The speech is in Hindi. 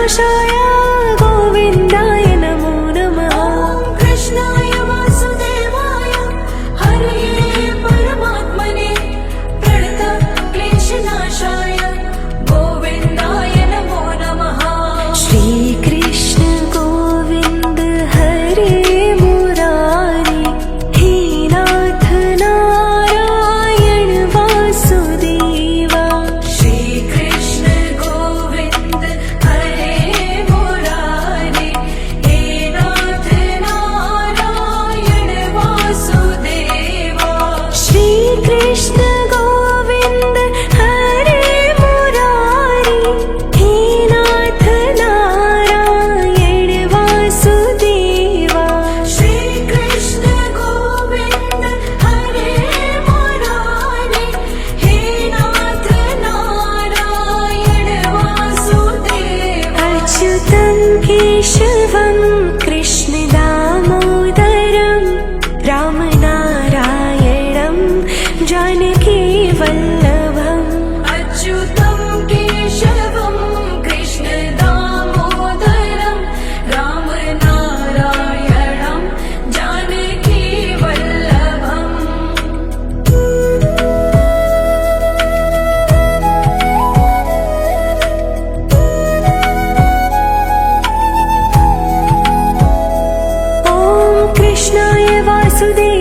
कृष्णनाशाय गोविन्दाय नमो नमः। कृष्णाय वासुदेवाय हरये परमात्मने प्रणतक्लेशनाशाय गोविन्दाय नमो नमः। श्रीकृष्ण गोविन्द हरे मुरारी हे नाथ नारायण वासुदेवा। श्रीकृष्ण गोविन्द हरे मुरारे हे नाथ नारायण वासुदेवा। श्रीकृष्ण गोविन्द हरे मुरारी हे नाथ नारायण वासुदेवा। श्रीकृष्ण गोविन्द हरे मुरारे हे नाथ नारायण वासुदेवा। अच्युतं केशवं कृष्ण दामोदरं रामनारायणं जानकी वल्लभम्। अच्युतं केशवं कृष्ण दामोदरं रामनारायणं जानकी वल्लभम्। ॐ कृष्णाय वासुदेवाय